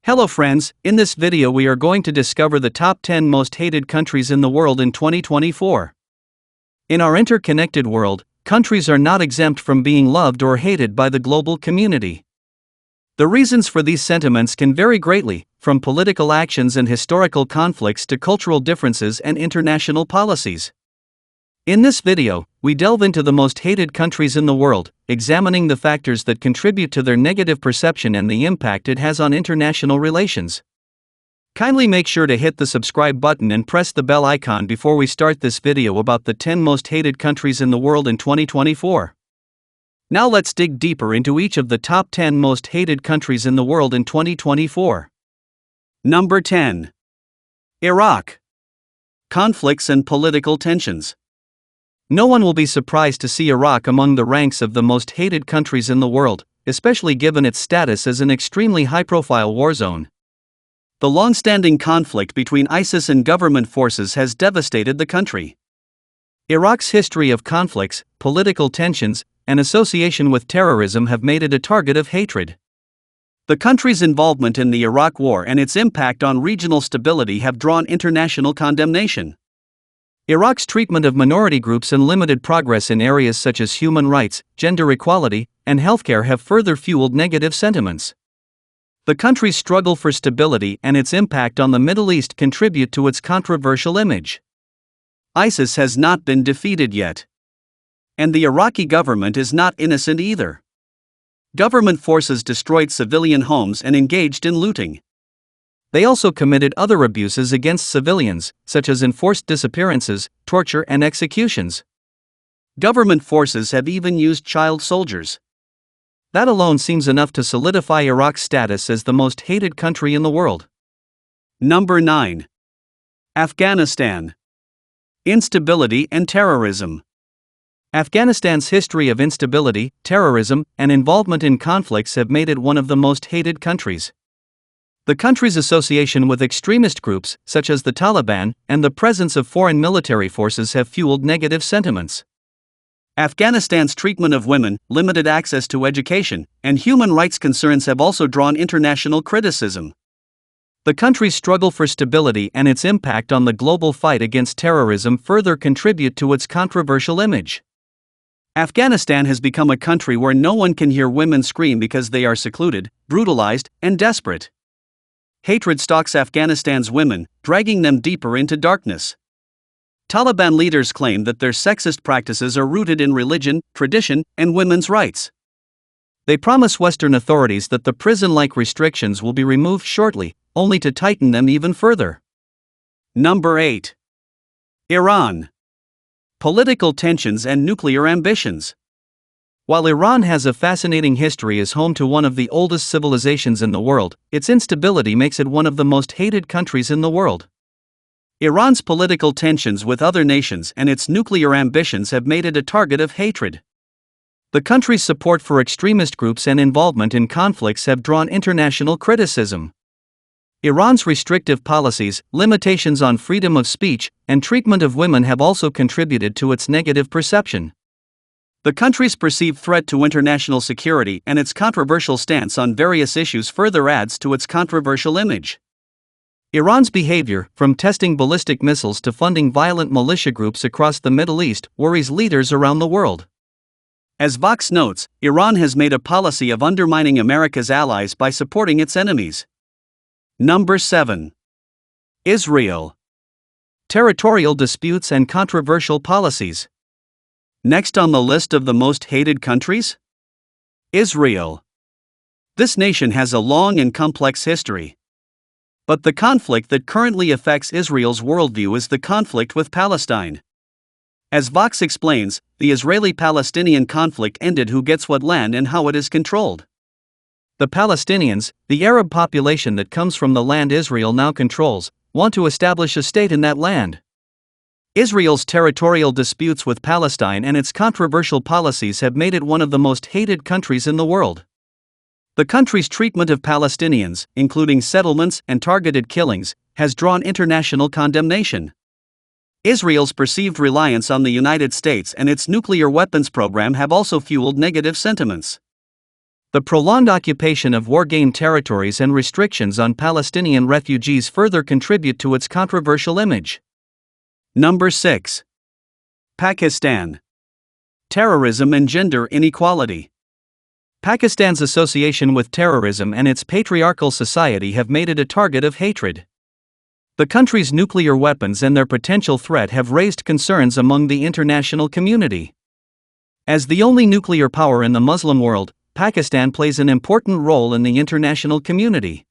Hello friends, in this video we are going to discover the top 10 most hated countries in the world in 2024. In our interconnected world, countries are not exempt from being loved or hated by the global community. The reasons for these sentiments can vary greatly, from political actions and historical conflicts to cultural differences and international policies. In this video, we delve into the most hated countries in the world, examining the factors that contribute to their negative perception and the impact it has on international relations. Kindly make sure to hit the subscribe button and press the bell icon before we start this video about the 10 most hated countries in the world in 2024. Now let's dig deeper into each of the top 10 most hated countries in the world in 2024. Number 10. Iraq. Conflicts and political tensions. No one will be surprised to see Iraq among the ranks of the most hated countries in the world, especially given its status as an extremely high-profile war zone. The long-standing conflict between ISIS and government forces has devastated the country. Iraq's history of conflicts, political tensions, and association with terrorism have made it a target of hatred. The country's involvement in the Iraq War and its impact on regional stability have drawn international condemnation. Iraq's treatment of minority groups and limited progress in areas such as human rights, gender equality, and healthcare have further fueled negative sentiments. The country's struggle for stability and its impact on the Middle East contribute to its controversial image. ISIS has not been defeated yet. And the Iraqi government is not innocent either. Government forces destroyed civilian homes and engaged in looting. They also committed other abuses against civilians, such as enforced disappearances, torture, and executions. Government forces have even used child soldiers. That alone seems enough to solidify Iraq's status as the most hated country in the world. Number 9. Afghanistan. Instability and terrorism. Afghanistan's history of instability, terrorism, and involvement in conflicts have made it one of the most hated countries. The country's association with extremist groups, such as the Taliban, and the presence of foreign military forces have fueled negative sentiments. Afghanistan's treatment of women, limited access to education, and human rights concerns have also drawn international criticism. The country's struggle for stability and its impact on the global fight against terrorism further contribute to its controversial image. Afghanistan has become a country where no one can hear women scream because they are secluded, brutalized, and desperate. Hatred stalks Afghanistan's women, dragging them deeper into darkness. Taliban leaders claim that their sexist practices are rooted in religion, tradition, and women's rights. They promise Western authorities that the prison-like restrictions will be removed shortly, only to tighten them even further. Number 8. Iran. Political tensions and nuclear ambitions. While Iran has a fascinating history as home to one of the oldest civilizations in the world, its instability makes it one of the most hated countries in the world. Iran's political tensions with other nations and its nuclear ambitions have made it a target of hatred. The country's support for extremist groups and involvement in conflicts have drawn international criticism. Iran's restrictive policies, limitations on freedom of speech, and treatment of women have also contributed to its negative perception. The country's perceived threat to international security and its controversial stance on various issues further adds to its controversial image. Iran's behavior, from testing ballistic missiles to funding violent militia groups across the Middle East, worries leaders around the world. As Vox notes, Iran has made a policy of undermining America's allies by supporting its enemies. Number 7. Israel. Territorial disputes and controversial policies. Next on the list of the most hated countries? Israel. This nation has a long and complex history. But the conflict that currently affects Israel's worldview is the conflict with Palestine. As Vox explains, the Israeli-Palestinian conflict ended who gets what land and how it is controlled. The Palestinians, the Arab population that comes from the land Israel now controls, want to establish a state in that land. Israel's territorial disputes with Palestine and its controversial policies have made it one of the most hated countries in the world. The country's treatment of Palestinians, including settlements and targeted killings, has drawn international condemnation. Israel's perceived reliance on the United States and its nuclear weapons program have also fueled negative sentiments. The prolonged occupation of war-gained territories and restrictions on Palestinian refugees further contribute to its controversial image. Number 6. Pakistan. Terrorism and gender inequality. Pakistan's association with terrorism and its patriarchal society have made it a target of hatred. The country's nuclear weapons and their potential threat have raised concerns among the international community. As the only nuclear power in the Muslim world, Pakistan plays an important role in the international community.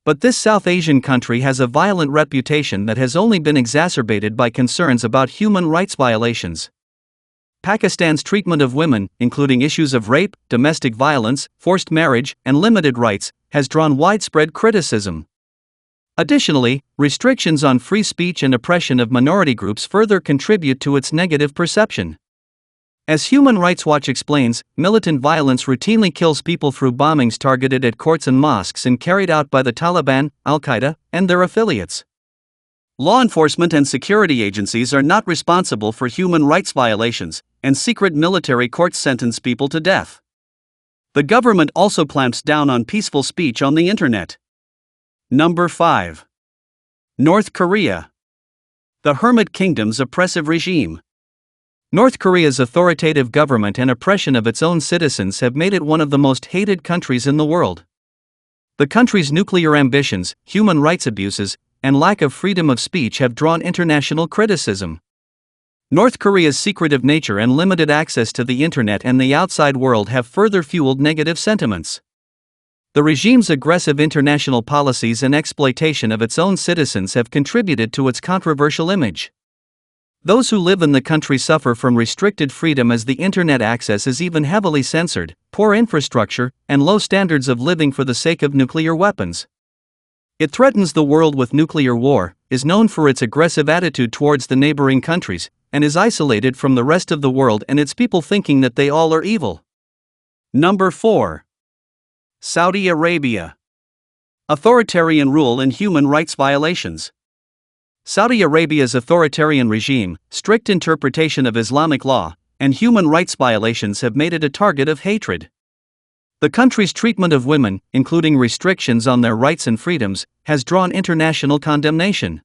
But this South Asian country has a violent reputation that has only been exacerbated by concerns about human rights violations. Pakistan's treatment of women, including issues of rape, domestic violence, forced marriage, and limited rights, has drawn widespread criticism. Additionally, restrictions on free speech and oppression of minority groups further contribute to its negative perception. As Human Rights Watch explains, militant violence routinely kills people through bombings targeted at courts and mosques and carried out by the Taliban, Al-Qaeda, and their affiliates. Law enforcement and security agencies are not responsible for human rights violations, and secret military courts sentence people to death. The government also clamps down on peaceful speech on the internet. Number 5. North Korea. The Hermit Kingdom's oppressive regime. North Korea's authoritative government and oppression of its own citizens have made it one of the most hated countries in the world. The country's nuclear ambitions, human rights abuses, and lack of freedom of speech have drawn international criticism. North Korea's secretive nature and limited access to the internet and the outside world have further fueled negative sentiments. The regime's aggressive international policies and exploitation of its own citizens have contributed to its controversial image. Those who live in the country suffer from restricted freedom as the internet access is even heavily censored, poor infrastructure, and low standards of living for the sake of nuclear weapons. It threatens the world with nuclear war, is known for its aggressive attitude towards the neighboring countries, and is isolated from the rest of the world and its people thinking that they all are evil. Number 4. Saudi Arabia. Authoritarian rule and human rights violations. Saudi Arabia's authoritarian regime, strict interpretation of Islamic law, and human rights violations have made it a target of hatred. The country's treatment of women, including restrictions on their rights and freedoms, has drawn international condemnation.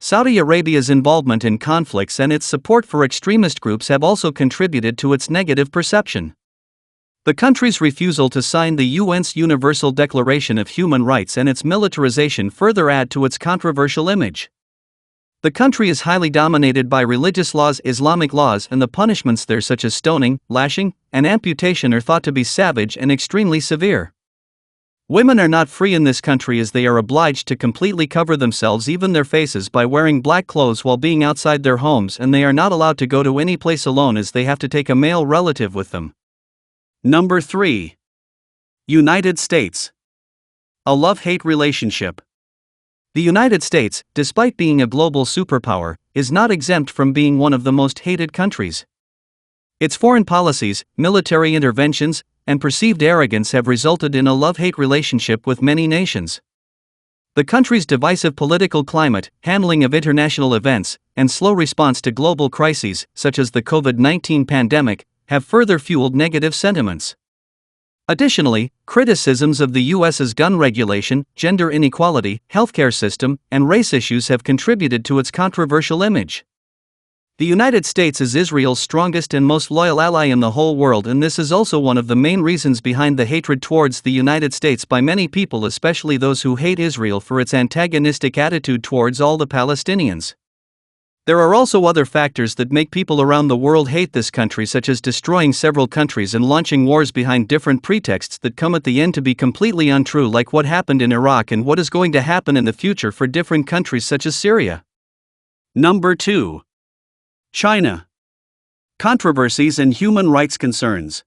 Saudi Arabia's involvement in conflicts and its support for extremist groups have also contributed to its negative perception. The country's refusal to sign the UN's Universal Declaration of Human Rights and its militarization further add to its controversial image. The country is highly dominated by religious laws, Islamic laws, and the punishments there, such as stoning, lashing, and amputation, are thought to be savage and extremely severe. Women are not free in this country as they are obliged to completely cover themselves, even their faces, by wearing black clothes while being outside their homes, and they are not allowed to go to any place alone as they have to take a male relative with them. Number 3. United States. A love-hate relationship. The United States, despite being a global superpower, is not exempt from being one of the most hated countries. Its foreign policies, military interventions, and perceived arrogance have resulted in a love-hate relationship with many nations. The country's divisive political climate, handling of international events, and slow response to global crises, such as the COVID-19 pandemic, have further fueled negative sentiments. Additionally, criticisms of the U.S.'s gun regulation, gender inequality, healthcare system, and race issues have contributed to its controversial image. The United States is Israel's strongest and most loyal ally in the whole world, and this is also one of the main reasons behind the hatred towards the United States by many people, especially those who hate Israel for its antagonistic attitude towards all the Palestinians. There are also other factors that make people around the world hate this country, such as destroying several countries and launching wars behind different pretexts that come at the end to be completely untrue, like what happened in Iraq and what is going to happen in the future for different countries such as Syria. Number 2. China. Controversies and human rights concerns.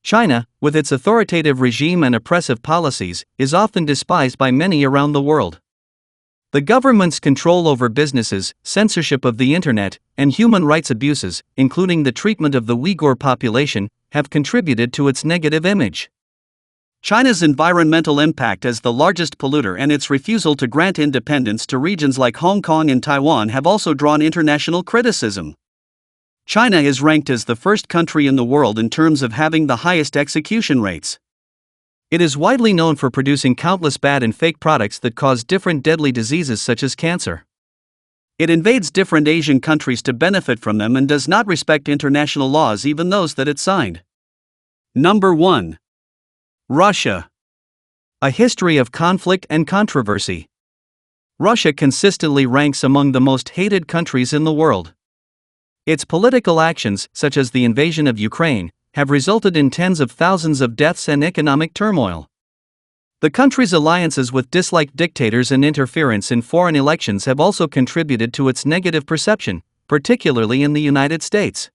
China, with its authoritative regime and oppressive policies, is often despised by many around the world. The government's control over businesses, censorship of the internet, and human rights abuses, including the treatment of the Uyghur population, have contributed to its negative image. China's environmental impact as the largest polluter and its refusal to grant independence to regions like Hong Kong and Taiwan have also drawn international criticism. China is ranked as the first country in the world in terms of having the highest execution rates. It is widely known for producing countless bad and fake products that cause different deadly diseases such as cancer. It invades different Asian countries to benefit from them and does not respect international laws, even those that it signed. Number 1. Russia. A history of conflict and controversy. Russia consistently ranks among the most hated countries in the world. Its political actions, such as the invasion of Ukraine, have resulted in tens of thousands of deaths and economic turmoil. The country's alliances with disliked dictators and interference in foreign elections have also contributed to its negative perception, particularly in the United States.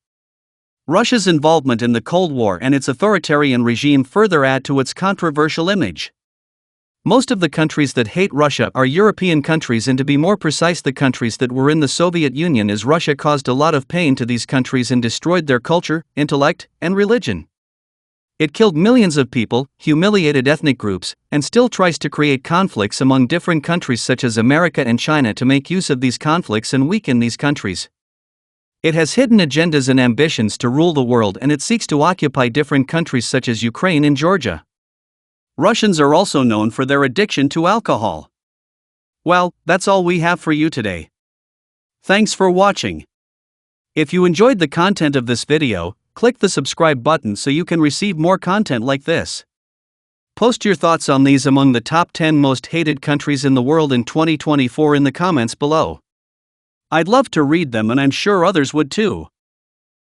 Russia's involvement in the Cold War and its authoritarian regime further add to its controversial image. Most of the countries that hate Russia are European countries, and to be more precise, the countries that were in the Soviet Union, as Russia caused a lot of pain to these countries and destroyed their culture, intellect, and religion. It killed millions of people, humiliated ethnic groups, and still tries to create conflicts among different countries such as America and China to make use of these conflicts and weaken these countries. It has hidden agendas and ambitions to rule the world, and it seeks to occupy different countries such as Ukraine and Georgia. Russians are also known for their addiction to alcohol. Well, that's all we have for you today. Thanks for watching. If you enjoyed the content of this video, click the subscribe button so you can receive more content like this. Post your thoughts on these among the top 10 most hated countries in the world in 2024 in the comments below. I'd love to read them, and I'm sure others would too.